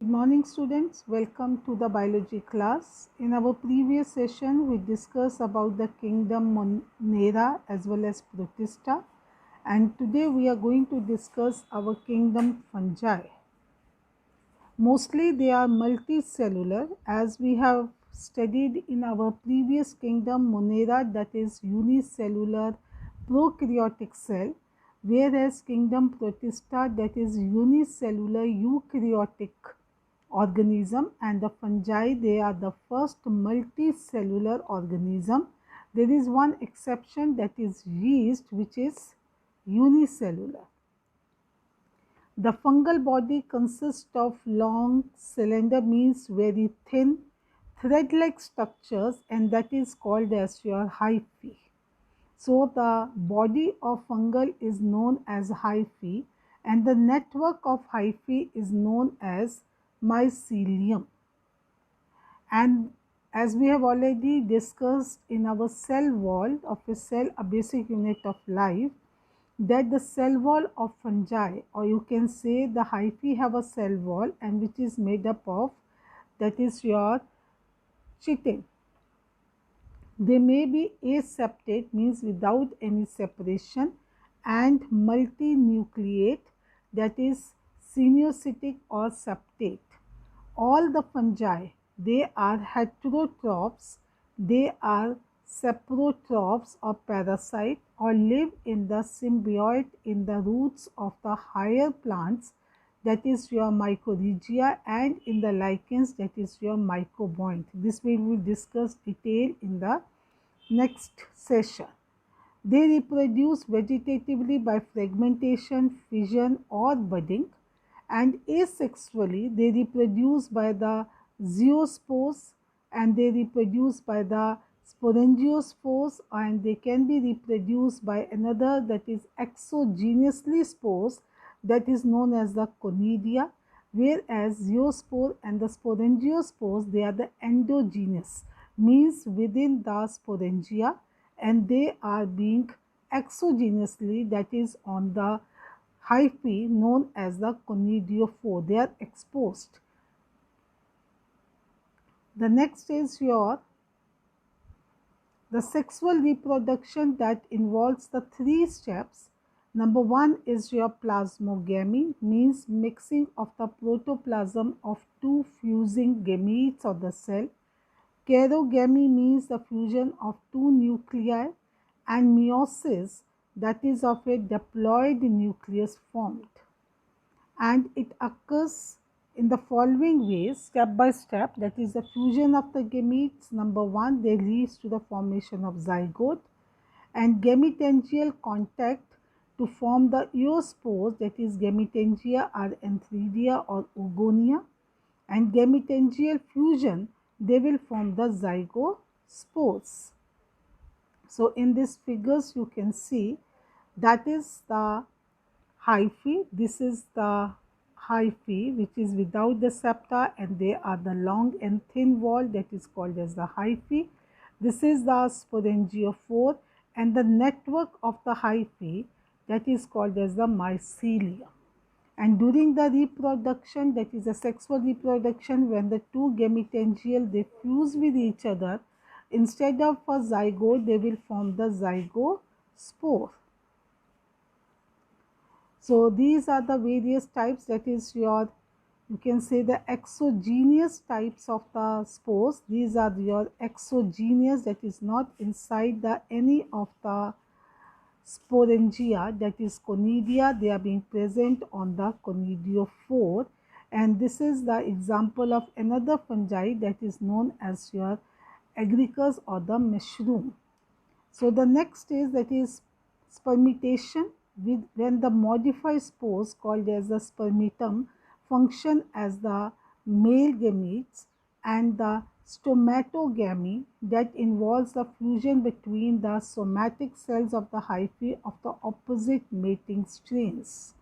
Good morning students, welcome to the biology class. In our previous session we discussed about the kingdom Monera as well as Protista, and today we are going to discuss our kingdom fungi. Mostly they are multicellular, as we have studied in our previous kingdom Monera, that is unicellular prokaryotic cell, whereas kingdom Protista, that is unicellular eukaryotic organism, and the fungi, they are the first multicellular organism. There is one exception, that is yeast, which is unicellular. The fungal body consists of long cylinder, means very thin thread-like structures, and that is called as your hyphae. So the body of fungal is known as hyphae, and the network of hyphae is known as mycelium. And as we have already discussed in our cell wall of a cell, a basic unit of life, that the cell wall of fungi, or you can say the hyphae, have a cell wall and which is made up of, that is your chitin. They may be aseptate, means without any separation, and multinucleate, that is senocytic or septate. All the fungi, they are heterotrophs, they are saprotrophs or parasite, or live in the symbiote in the roots of the higher plants, that is your mycorrhiza, and in the lichens, that is your mycobont. This we will discuss detail in the next session. They reproduce vegetatively by fragmentation, fission, or budding, and asexually they reproduce by the zoospores, and they reproduce by the sporangiospores, and they can be reproduced by another, that is exogenously spores, that is known as the conidia, whereas zoospore and the sporangiospores, they are the endogenous, means within the sporangia, and they are being exogenously, that is on the hyphae known as the conidiophore. They are exposed. The next is your the sexual reproduction, that involves the three steps. Number one is your plasmogamy, means mixing of the protoplasm of two fusing gametes of the cell. Karyogamy means the fusion of two nuclei, and meiosis, that is of a diploid nucleus formed. And it occurs in the following ways, step by step, that is the fusion of the gametes. Number one, they leads to the formation of zygote, and gametangial contact to form the eospores, that is gametangia are antheridia or oogonia, and gametangial fusion, they will form the zygospores. So in these figures you can see, that is the hyphae. This is the hyphae which is without the septa, and they are the long and thin wall, that is called as the hyphae. This is the sporangiophore, and the network of the hyphae, that is called as the mycelium. And during the reproduction, that is the sexual reproduction, when the two gametangial they fuse with each other, instead of a zygote they will form the zygospore. So these are the various types, that is your, you can say the exogenous types of the spores. These are your exogenous, that is not inside the any of the sporangia, that is conidia. They are being present on the conidiophore, and this is the example of another fungi, that is known as your agaricus or the mushroom. So the next is, that is spermitation, with when the modified spores called as the spermatum function as the male gametes, and the stomatogamy, that involves the fusion between the somatic cells of the hyphae of the opposite mating strains.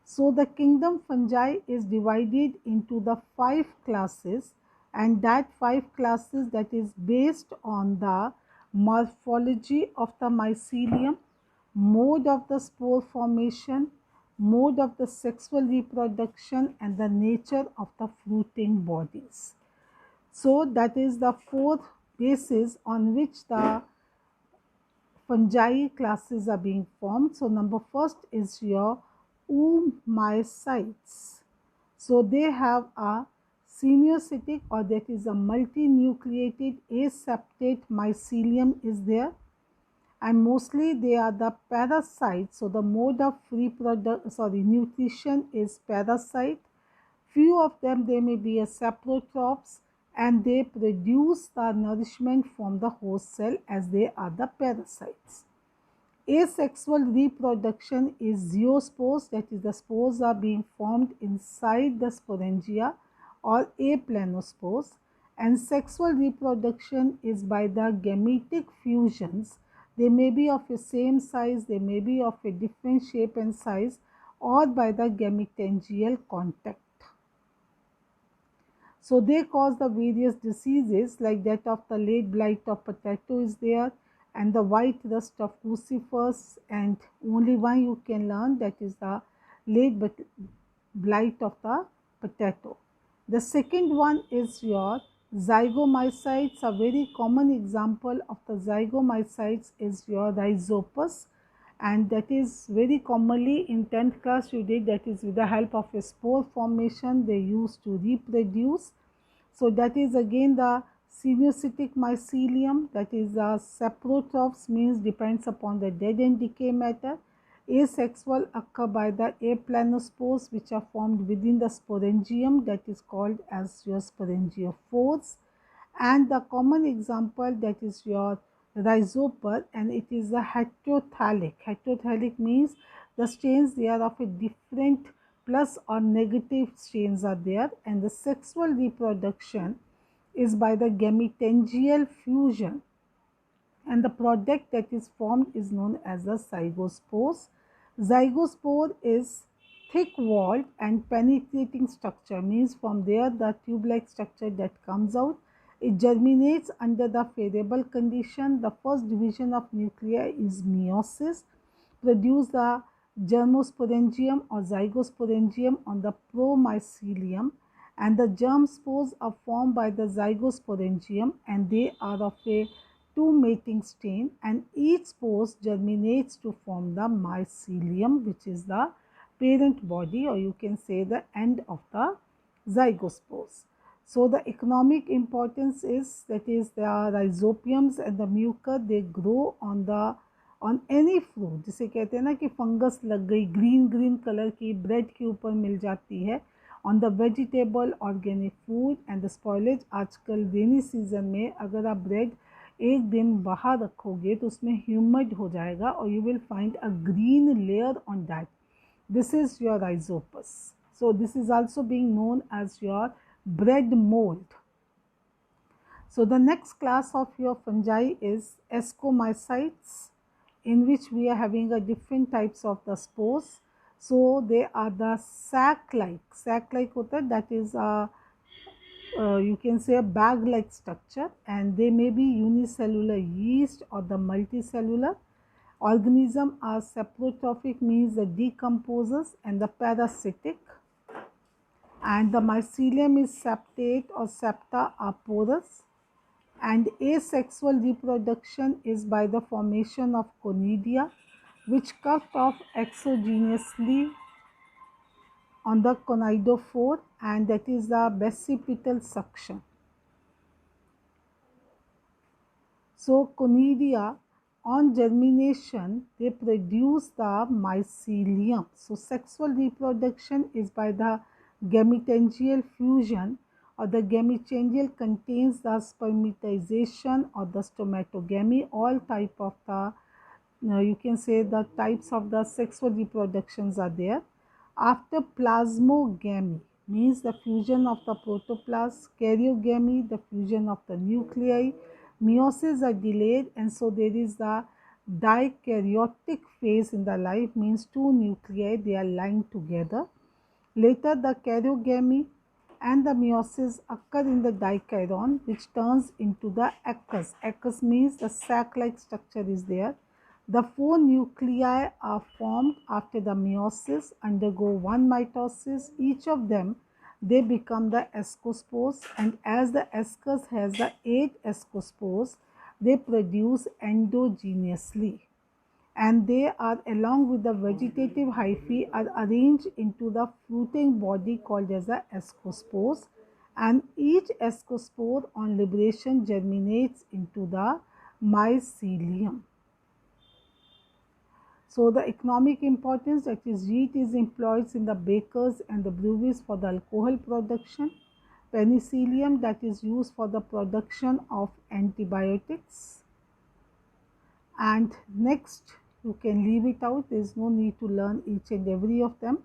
So the kingdom fungi is divided into the 5 classes, and that 5 classes, that is based on the morphology of the mycelium, mode of the spore formation, mode of the sexual reproduction, and the nature of the fruiting bodies. So that is the fourth basis on which the fungi classes are being formed. So number first is your oomycetes. So they have a semiotic, or that is a multinucleated aseptate mycelium is there, and mostly they are the parasites. So the mode of nutrition is parasite. Few of them, they may be a saprotrophs, and they produce the nourishment from the host cell as they are the parasites. Asexual reproduction is zoospores, that is the spores are being formed inside the sporangia or aplanospores, and sexual reproduction is by the gametic fusions. They may be of the same size, they may be of a different shape and size, or by the gametangial contact. So they cause the various diseases like that of the late blight of potato is there, and the white rust of crucifers, and only one you can learn, that is the late blight of the potato. The second one is your zygomycetes. A very common example of the zygomycetes is your rhizopus, and that is very commonly in 10th class you did, that is with the help of a spore formation they used to reproduce. So that is again the semiotic mycelium, that is the saprotrophs, means depends upon the dead and decay matter. Asexual occur by the aplanospores, which are formed within the sporangium, that is called as your sporangiophores. And the common example, that is your rhizopus, and it is a heterothallic. Heterothallic means the strains, they are of a different plus or negative strains are there, and the sexual reproduction is by the gametangial fusion, and the product that is formed is known as the zygospores. Zygospore is thick walled and penetrating structure, means from there the tube like structure that comes out. It germinates under the favorable condition. The first division of nuclei is meiosis, produce the germosporangium or zygosporangium on the promycelium, and the germ spores are formed by the zygosporangium, and they are of a two mating strain, and each spore germinates to form the mycelium, which is the parent body, or you can say the end of the zygospores. So the economic importance is, that is the rhizobiums and the mucor, they grow on any fruit. जिसे कहते हैं ना कि fungus लग गई green green colour की bread के ऊपर मिल जाती है, on the vegetable organic food and the spoilage. आजकल रेनी सीजन में अगर आप ब्रेड एक दिन बाहर रखोगे तो उसमें ह्यूमिड हो जाएगा और you will find a green layer on that. This is your rhizopus. So this is also being known as your bread mold. So the next class of your fungi is ascomycetes, in which we are having a different types of the spores. So they are the sac-like hota है, that is a you can say a bag-like structure, and they may be unicellular yeast or the multicellular. Organism are saprotrophic, means the decomposers, and the parasitic, and the mycelium is septate or septa are porous, and asexual reproduction is by the formation of conidia, which cut off exogenously on the conidophore, and that is the basipetal suction. So conidia, on germination, they produce the mycelium. So sexual reproduction is by the gametangial fusion, or the gametangial contains the spermatization or the stomatogamy. All type of the you can say the types of the sexual reproductions are there. After plasmogamy, means the fusion of the protoplasm, karyogamy, the fusion of the nuclei, meiosis are delayed, and so there is the dikaryotic phase in the life, means two nuclei they are lined together. Later the karyogamy and the meiosis occur in the dicheiron, which turns into the echus. Echus means the sac-like structure is there. The four nuclei are formed after the meiosis, undergo one mitosis. Each of them, they become the ascospores, and as the ascus has the 8 ascospores, they produce endogenously, and they are, along with the vegetative hyphae, are arranged into the fruiting body called as the ascospores, and each ascospore on liberation germinates into the mycelium. So the economic importance, that is wheat is employed in the bakers and the breweries for the alcohol production. Penicillium, that is used for the production of antibiotics. And next, you can leave it out, there is no need to learn each and every of them.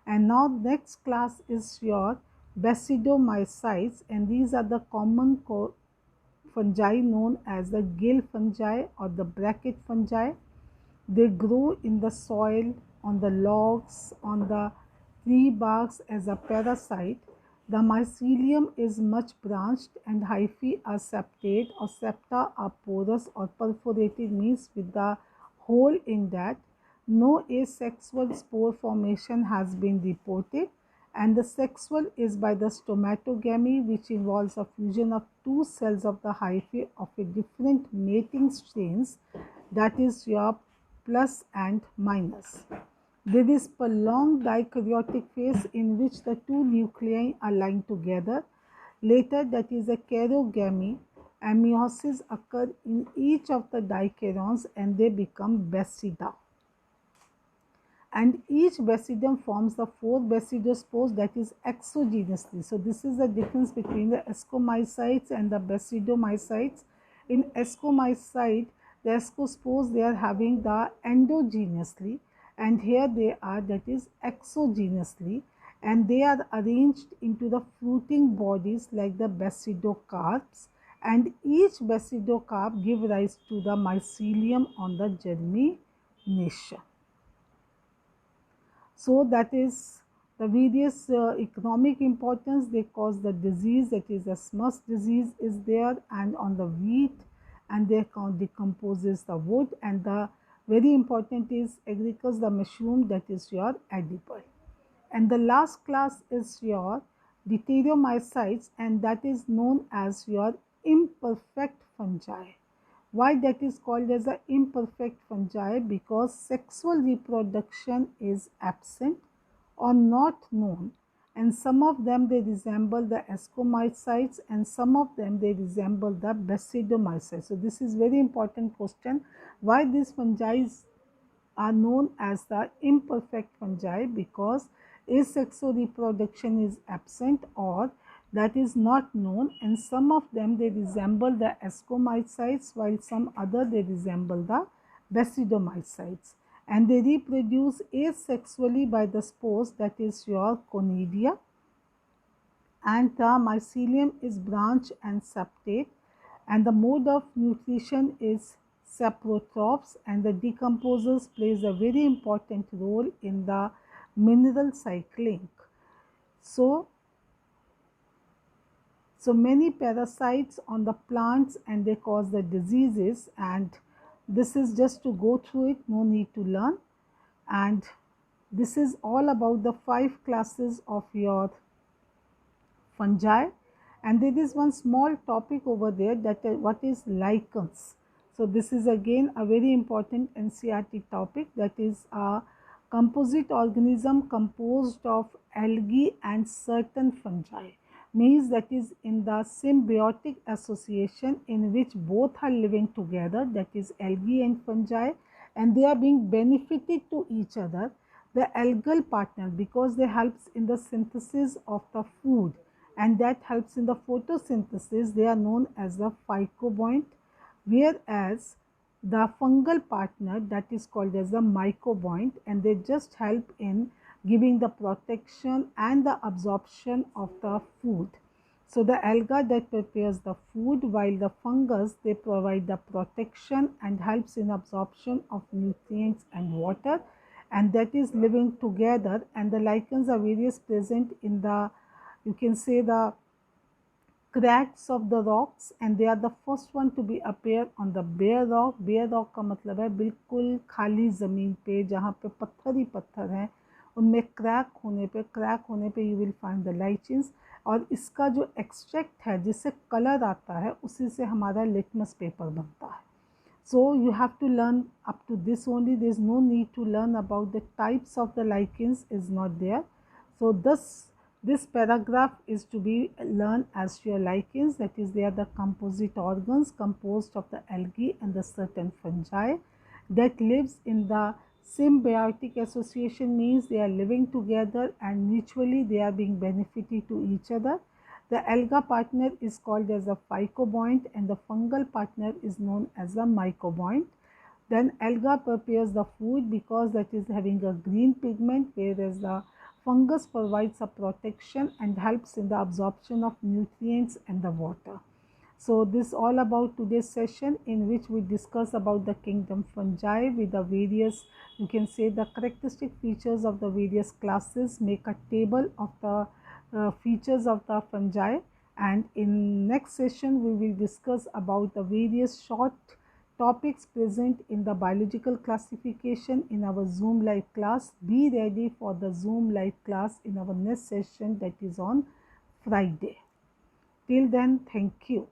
And now next class is your basidiomycetes, and these are the common fungi known as the gill fungi or the bracket fungi. They grow in the soil, on the logs, on the tree barks as a parasite. The mycelium is much branched and hyphae are septate or septa are porous or perforated, means with the hole in that. No asexual spore formation has been reported, and the sexual is by the stomatogamy, which involves a fusion of two cells of the hyphae of a different mating strains, that is your plus and minus. There is prolonged dikaryotic phase in which the two nuclei are lined together. Later, that is a karyogamy, and meiosis occur in each of the dikarons and they become basida. And each basidium forms the four basidospores, that is exogenously. So this is the difference between the ascomycetes and the basidiomycetes. In ascomycete, the ascospores, they are having the endogenously, and here they are, that is exogenously, and they are arranged into the fruiting bodies like the basidocarps, and each basidocarp give rise to the mycelium on the germination. So that is the various economic importance. They cause the disease, that is the smut disease is there, and on the wheat, and they decomposes the wood, and the very important is agricus, the mushroom, that is your edible. And the last class is your deuteromycetes, and that is known as your imperfect fungi. Why that is called as a imperfect fungi? Because sexual reproduction is absent or not known, and some of them they resemble the ascomycetes and some of them they resemble the basidiomycetes. So this is very important question, why these fungi are known as the imperfect fungi, because asexual reproduction is absent or that is not known, and some of them they resemble the ascomycetes while some other they resemble the basidiomycetes, and they reproduce asexually by the spores, that is your conidia, and the mycelium is branch and septate, and the mode of nutrition is saprotrophs, and the decomposers plays a very important role in the mineral cycling. So many parasites on the plants and they cause the diseases, and this is just to go through it, no need to learn. And this is all about the 5 classes of your fungi, and there is one small topic over there, that what is lichens. So this is again a very important NCERT topic, that is a composite organism composed of algae and certain fungi, means that is in the symbiotic association in which both are living together, that is algae and fungi, and they are being benefited to each other. The algal partner, because they helps in the synthesis of the food, and that helps in the photosynthesis, they are known as the phycobiont, whereas the fungal partner, that is called as the mycobiont, and they just help in giving the protection and the absorption of the food. So the alga that prepares the food, while the fungus they provide the protection and helps in absorption of nutrients and water, and that is living together. And the lichens are various present in the, you can say, the cracks of the rocks and they are the first one to be appear on the bare rock. bare rock का मतलब है बिल्कुल खाली ज़मीन पे जहाँ पे पत्थर ही पत्थर हैं, उनमें क्रैक होने पे यू विल फाइंड द लाइचेंस। और इसका जो एक्सट्रैक्ट है जिससे कलर आता है उसी से हमारा लिटमस पेपर बनता है। So you have to learn up to this only. There is no need to learn about the types of the lichens is not there. So this paragraph is to be learned as your lichens, that is they are the composite organs composed of the algae and the certain fungi that lives in the symbiotic association, means they are living together and mutually they are being benefiting to each other. The alga partner is called as a phycobiont and the fungal partner is known as a mycobiont. Then alga prepares the food because that is having a green pigment, whereas the fungus provides a protection and helps in the absorption of nutrients and the water. So this is all about today's session, in which we discuss about the kingdom fungi with the various, you can say, the characteristic features of the various classes, make a table of the features of the fungi, and in next session we will discuss about the various short topics present in the biological classification in our Zoom live class. Be ready for the Zoom live class in our next session, that is on Friday. Till then, thank you.